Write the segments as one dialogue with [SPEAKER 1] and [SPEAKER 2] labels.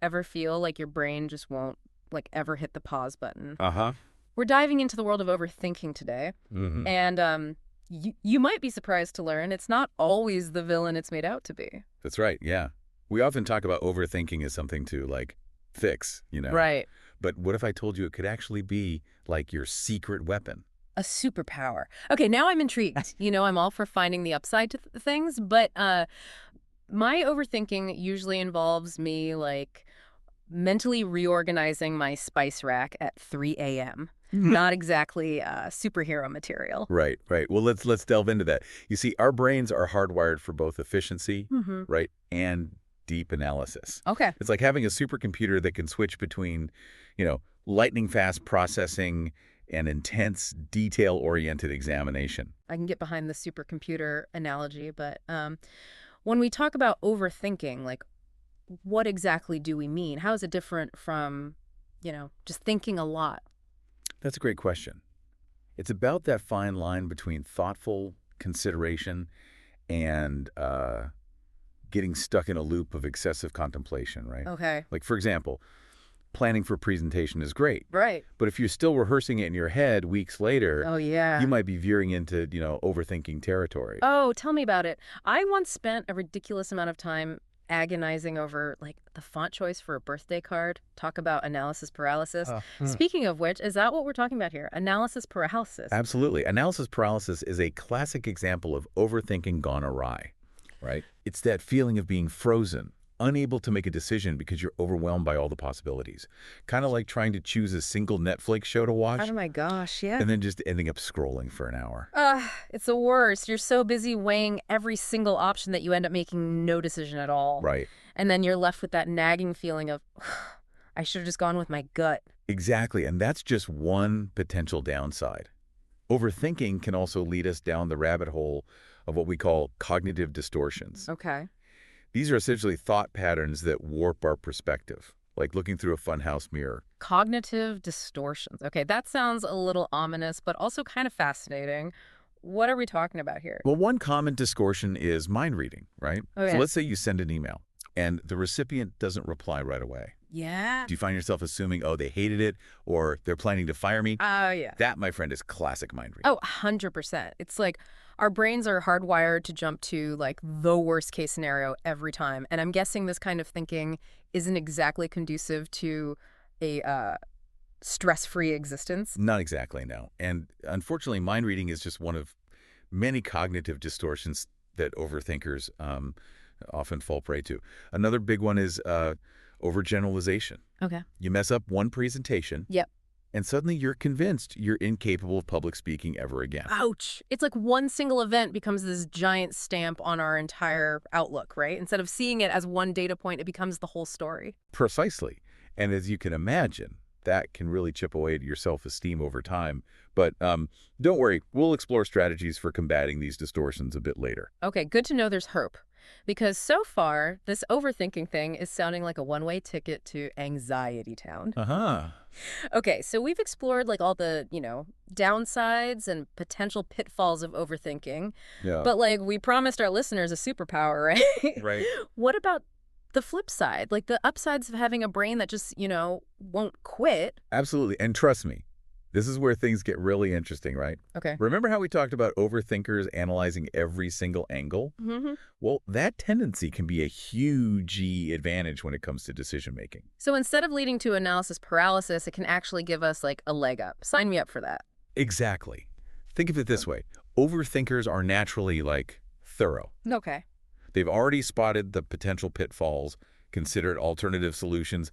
[SPEAKER 1] Ever feel like your brain just won't, like, ever hit the pause button?
[SPEAKER 2] Uh-huh.
[SPEAKER 1] We're diving into the world of overthinking today,
[SPEAKER 2] Hmm.
[SPEAKER 1] and you might be surprised to learn it's not always the villain it's made out to be.
[SPEAKER 2] That's right, yeah. We often talk about overthinking as something to, like, fix,
[SPEAKER 1] Right.
[SPEAKER 2] But what if I told you it could actually be, like, your secret weapon?
[SPEAKER 1] A superpower. Okay, now I'm intrigued. I'm all for finding the upside to things, but my overthinking usually involves me, like, mentally reorganizing my spice rack at 3 a.m. Not exactly superhero material.
[SPEAKER 2] Right, right. Well, let's delve into that. You see, our brains are hardwired for both efficiency,
[SPEAKER 1] Mm-hmm.
[SPEAKER 2] right, and deep analysis.
[SPEAKER 1] Okay.
[SPEAKER 2] It's like having a supercomputer that can switch between, lightning fast processing and intense detail-oriented examination.
[SPEAKER 1] I can get behind the supercomputer analogy, but when we talk about overthinking, like, what exactly do we mean? How is it different from, just thinking a lot?
[SPEAKER 2] That's a great question. It's about that fine line between thoughtful consideration and getting stuck in a loop of excessive contemplation, right?
[SPEAKER 1] Okay.
[SPEAKER 2] Like, for example, planning for a presentation is great,
[SPEAKER 1] Right.
[SPEAKER 2] but if you're still rehearsing it in your head weeks later,
[SPEAKER 1] Oh,
[SPEAKER 2] you
[SPEAKER 1] yeah.
[SPEAKER 2] might be veering into, overthinking territory.
[SPEAKER 1] Oh, tell me about it. I once spent a ridiculous amount of time agonizing over, like, the font choice for a birthday card. Talk about analysis paralysis. Speaking of which, is that what we're talking about here? Analysis paralysis.
[SPEAKER 2] Absolutely. Analysis paralysis is a classic example of overthinking gone awry, right? It's that feeling of being frozen, unable to make a decision because you're overwhelmed by all the possibilities. Kind of like trying to choose a single Netflix show to watch
[SPEAKER 1] Oh my gosh, yeah.
[SPEAKER 2] and then just ending up scrolling for an hour.
[SPEAKER 1] It's the worst. You're so busy weighing every single option that you end up making no decision at all.
[SPEAKER 2] Right.
[SPEAKER 1] And then you're left with that nagging feeling of, I should have just gone with my gut.
[SPEAKER 2] Exactly. And that's just one potential downside. Overthinking can also lead us down the rabbit hole of what we call cognitive distortions.
[SPEAKER 1] Okay.
[SPEAKER 2] These are essentially thought patterns that warp our perspective, like looking through a funhouse mirror.
[SPEAKER 1] Cognitive distortions. Okay, that sounds a little ominous, but also kind of fascinating. What are we talking about here?
[SPEAKER 2] Well, one common distortion is mind reading, right? So
[SPEAKER 1] Okay.
[SPEAKER 2] let's say you send an email and the recipient doesn't reply right away.
[SPEAKER 1] Yeah.
[SPEAKER 2] Do you find yourself assuming, oh, they hated it or they're planning to fire me?
[SPEAKER 1] Oh, yeah.
[SPEAKER 2] That, my friend, is classic mind reading.
[SPEAKER 1] Oh, 100%. It's like our brains are hardwired to jump to, like, the worst case scenario every time. And I'm guessing this kind of thinking isn't exactly conducive to a stress-free existence.
[SPEAKER 2] Not exactly, no. And unfortunately, mind reading is just one of many cognitive distortions that overthinkers often fall prey to. Another big one is overgeneralization.
[SPEAKER 1] Okay.
[SPEAKER 2] You mess up one presentation,
[SPEAKER 1] Yep.
[SPEAKER 2] and suddenly you're convinced you're incapable of public speaking ever again.
[SPEAKER 1] Ouch. It's like one single event becomes this giant stamp on our entire outlook, right? Instead of seeing it as one data point, it becomes the whole story.
[SPEAKER 2] Precisely. And as you can imagine, that can really chip away at your self-esteem over time. But don't worry, we'll explore strategies for combating these distortions a bit later.
[SPEAKER 1] Okay, good to know there's hope. Because so far, this overthinking thing is sounding like a one-way ticket to anxiety town.
[SPEAKER 2] Uh-huh.
[SPEAKER 1] Okay, so we've explored, like, all the, downsides and potential pitfalls of overthinking.
[SPEAKER 2] Yeah.
[SPEAKER 1] But, like, we promised our listeners a superpower, right?
[SPEAKER 2] Right.
[SPEAKER 1] What about the flip side? Like, the upsides of having a brain that just, won't quit.
[SPEAKER 2] Absolutely. And trust me, this is where things get really interesting, right?
[SPEAKER 1] Okay.
[SPEAKER 2] Remember how we talked about overthinkers analyzing every single angle?
[SPEAKER 1] Mm-hmm.
[SPEAKER 2] Well, that tendency can be a huge advantage when it comes to decision making.
[SPEAKER 1] So instead of leading to analysis paralysis, it can actually give us, like, a leg up. Sign me up for that.
[SPEAKER 2] Exactly. Think of it this way. Overthinkers are naturally, like, thorough.
[SPEAKER 1] Okay.
[SPEAKER 2] They've already spotted the potential pitfalls, considered alternative solutions,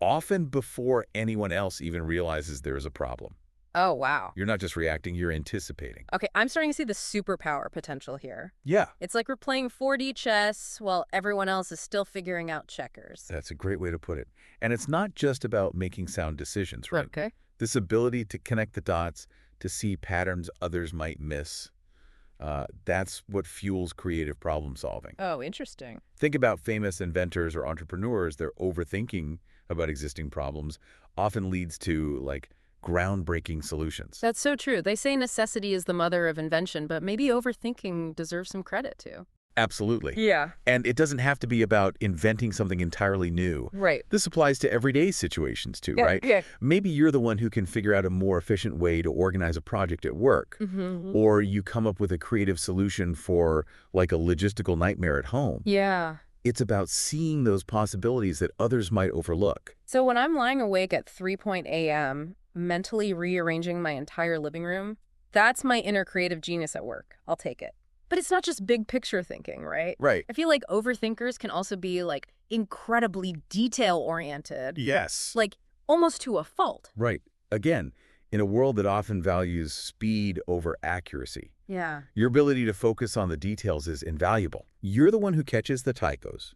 [SPEAKER 2] often before anyone else even realizes there is a problem.
[SPEAKER 1] Oh, wow.
[SPEAKER 2] You're not just reacting, you're anticipating.
[SPEAKER 1] Okay, I'm starting to see the superpower potential here.
[SPEAKER 2] Yeah.
[SPEAKER 1] It's like we're playing 4D chess while everyone else is still figuring out checkers.
[SPEAKER 2] That's a great way to put it. And it's not just about making sound decisions, right?
[SPEAKER 1] Okay.
[SPEAKER 2] This ability to connect the dots, to see patterns others might miss, that's what fuels creative problem solving.
[SPEAKER 1] Oh, interesting.
[SPEAKER 2] Think about famous inventors or entrepreneurs. Their overthinking about existing problems often leads to, like, groundbreaking solutions.
[SPEAKER 1] That's so true. They say necessity is the mother of invention, but maybe overthinking deserves some credit too.
[SPEAKER 2] Absolutely.
[SPEAKER 1] Yeah.
[SPEAKER 2] And it doesn't have to be about inventing something entirely new.
[SPEAKER 1] Right.
[SPEAKER 2] This applies to everyday situations too,
[SPEAKER 1] Yeah,
[SPEAKER 2] right?
[SPEAKER 1] yeah.
[SPEAKER 2] Maybe you're the one who can figure out a more efficient way to organize a project at work,
[SPEAKER 1] Mm-hmm.
[SPEAKER 2] or you come up with a creative solution for like a logistical nightmare at home.
[SPEAKER 1] Yeah.
[SPEAKER 2] It's about seeing those possibilities that others might overlook.
[SPEAKER 1] So when I'm lying awake at 3 a.m., mentally rearranging my entire living room, that's my inner creative genius at work. I'll take it. But it's not just big picture thinking, right?
[SPEAKER 2] Right.
[SPEAKER 1] I feel like overthinkers can also be like incredibly detail-oriented,
[SPEAKER 2] Yes.
[SPEAKER 1] like almost to a fault.
[SPEAKER 2] Right. Again, in a world that often values speed over accuracy,
[SPEAKER 1] Yeah.
[SPEAKER 2] your ability to focus on the details is invaluable. You're the one who catches the typos,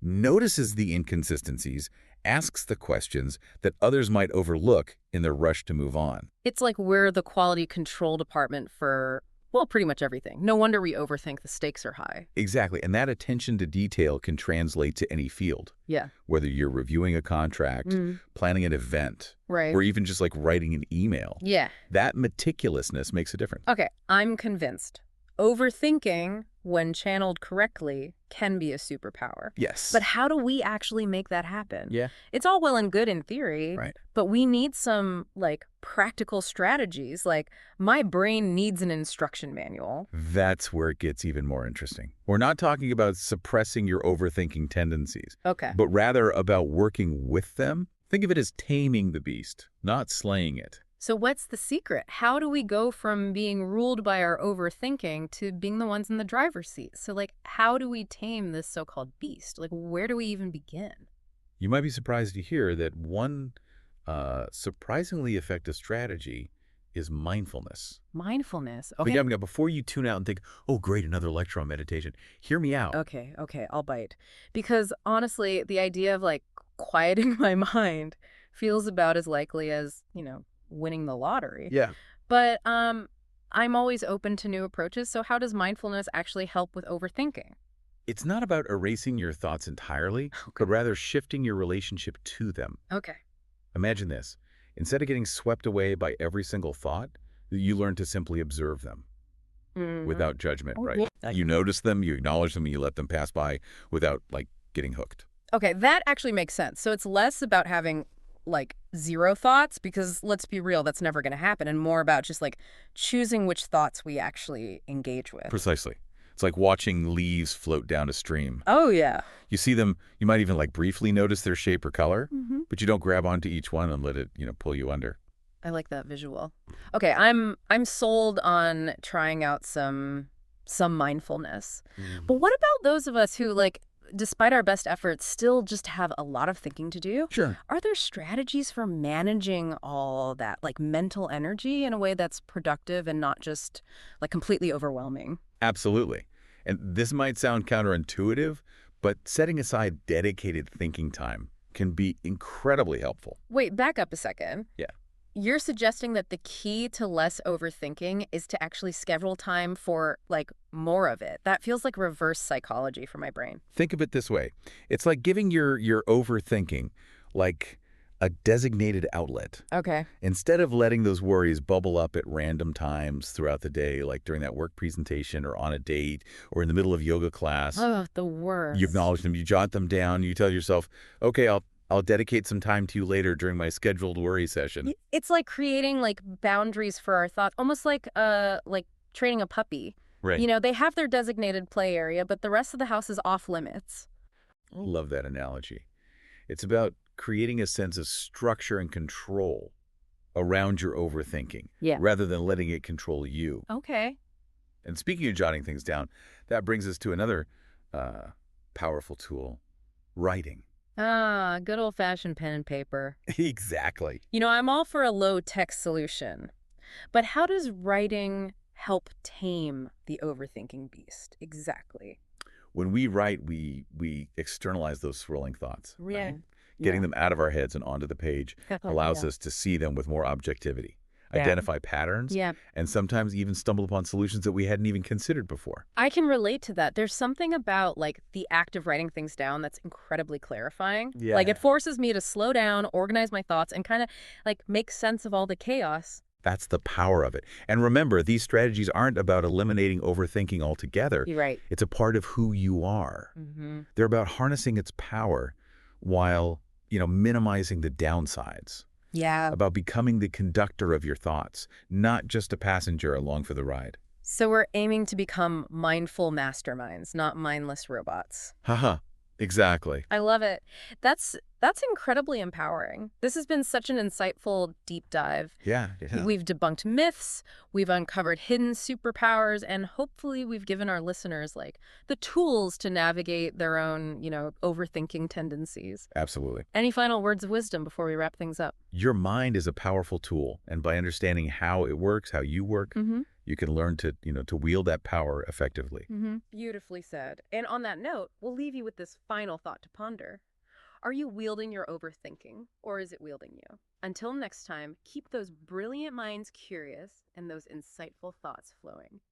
[SPEAKER 2] notices the inconsistencies, asks the questions that others might overlook in their rush to move on.
[SPEAKER 1] It's like we're the quality control department for, well, pretty much everything. No wonder we overthink. The stakes are high.
[SPEAKER 2] Exactly, and that attention to detail can translate to any field,
[SPEAKER 1] Yeah.
[SPEAKER 2] whether you're reviewing a contract, planning an event,
[SPEAKER 1] Right.
[SPEAKER 2] or even just like writing an email.
[SPEAKER 1] Yeah.
[SPEAKER 2] That meticulousness makes a difference.
[SPEAKER 1] Okay, I'm convinced. Overthinking, when channeled correctly, can be a superpower.
[SPEAKER 2] Yes.
[SPEAKER 1] But how do we actually make that happen?
[SPEAKER 2] Yeah.
[SPEAKER 1] It's all well and good in theory,
[SPEAKER 2] Right.
[SPEAKER 1] but we need some, like, practical strategies. Like, my brain needs an instruction manual.
[SPEAKER 2] That's where it gets even more interesting. We're not talking about suppressing your overthinking tendencies,
[SPEAKER 1] Okay.
[SPEAKER 2] but rather about working with them. Think of it as taming the beast, not slaying it.
[SPEAKER 1] So what's the secret? How do we go from being ruled by our overthinking to being the ones in the driver's seat? So, like, how do we tame this so-called beast? Like, where do we even begin?
[SPEAKER 2] You might be surprised to hear that one surprisingly effective strategy is mindfulness.
[SPEAKER 1] Mindfulness.
[SPEAKER 2] But
[SPEAKER 1] Okay.
[SPEAKER 2] yeah, before you tune out and think, oh, great, another lecture on meditation, hear me out.
[SPEAKER 1] Okay, I'll bite. Because honestly, the idea of like quieting my mind feels about as likely as, winning the lottery.
[SPEAKER 2] Yeah.
[SPEAKER 1] But I'm always open to new approaches. So how does mindfulness actually help with overthinking?
[SPEAKER 2] It's not about erasing your thoughts entirely, but rather shifting your relationship to them.
[SPEAKER 1] Okay.
[SPEAKER 2] Imagine this. Instead of getting swept away by every single thought, you learn to simply observe them without judgment, right? You notice them, you acknowledge them, and you let them pass by without, like, getting hooked.
[SPEAKER 1] Okay, that actually makes sense. So it's less about having like zero thoughts, because let's be real, that's never going to happen, and more about just like choosing which thoughts we actually engage with.
[SPEAKER 2] Precisely. It's like watching leaves float down a stream.
[SPEAKER 1] Oh, yeah.
[SPEAKER 2] You see them, you might even like briefly notice their shape or color, but you don't grab onto each one and let it, pull you under.
[SPEAKER 1] I like that visual. Okay, I'm sold on trying out some mindfulness. But what about those of us who, like, despite our best efforts, still just have a lot of thinking to do?
[SPEAKER 2] Sure.
[SPEAKER 1] Are there strategies for managing all that, like, mental energy in a way that's productive and not just, like, completely overwhelming?
[SPEAKER 2] Absolutely. And this might sound counterintuitive, but setting aside dedicated thinking time can be incredibly helpful.
[SPEAKER 1] Wait, back up a second.
[SPEAKER 2] Yeah.
[SPEAKER 1] You're suggesting that the key to less overthinking is to actually schedule time for, like, more of it. That feels like reverse psychology for my brain.
[SPEAKER 2] Think of it this way. It's like giving your overthinking like a designated outlet.
[SPEAKER 1] Okay.
[SPEAKER 2] Instead of letting those worries bubble up at random times throughout the day, like during that work presentation or on a date or in the middle of yoga class,
[SPEAKER 1] Oh, the worst.
[SPEAKER 2] you acknowledge them, you jot them down, you tell yourself, okay, I'll dedicate some time to you later during my scheduled worry session.
[SPEAKER 1] It's like creating, like, boundaries for our thoughts, almost like training a puppy.
[SPEAKER 2] Right.
[SPEAKER 1] They have their designated play area, but the rest of the house is off limits.
[SPEAKER 2] Love that analogy. It's about creating a sense of structure and control around your overthinking, rather than letting it control you.
[SPEAKER 1] Okay.
[SPEAKER 2] And speaking of jotting things down, that brings us to another powerful tool, writing.
[SPEAKER 1] Ah, good old-fashioned pen and paper.
[SPEAKER 2] Exactly.
[SPEAKER 1] I'm all for a low-tech solution. But how does writing help tame the overthinking beast? Exactly.
[SPEAKER 2] When we write, we externalize those swirling thoughts.
[SPEAKER 1] Yeah.
[SPEAKER 2] Right? Getting them out of our heads and onto the page allows us to see them with more objectivity, identify patterns, and sometimes even stumble upon solutions that we hadn't even considered before.
[SPEAKER 1] I can relate to that. There's something about, like, the act of writing things down that's incredibly clarifying. Like, it forces me to slow down, organize my thoughts, and kind of, like, make sense of all the chaos.
[SPEAKER 2] That's the power of it. And remember, these strategies aren't about eliminating overthinking altogether.
[SPEAKER 1] You're right.
[SPEAKER 2] It's a part of who you are.
[SPEAKER 1] Mm-hmm.
[SPEAKER 2] They're about harnessing its power while, minimizing the downsides.
[SPEAKER 1] Yeah.
[SPEAKER 2] About becoming the conductor of your thoughts, not just a passenger along for the ride.
[SPEAKER 1] So we're aiming to become mindful masterminds, not mindless robots.
[SPEAKER 2] Haha, exactly.
[SPEAKER 1] I love it. That's incredibly empowering. This has been such an insightful deep dive.
[SPEAKER 2] Yeah, yeah.
[SPEAKER 1] We've debunked myths, we've uncovered hidden superpowers, and hopefully we've given our listeners like the tools to navigate their own, overthinking tendencies.
[SPEAKER 2] Absolutely.
[SPEAKER 1] Any final words of wisdom before we wrap things up?
[SPEAKER 2] Your mind is a powerful tool, and by understanding how it works, how you work,
[SPEAKER 1] Mm-hmm.
[SPEAKER 2] you can learn to wield that power effectively.
[SPEAKER 1] Mm-hmm. Beautifully said. And on that note, we'll leave you with this final thought to ponder. Are you wielding your overthinking, or is it wielding you? Until next time, keep those brilliant minds curious and those insightful thoughts flowing.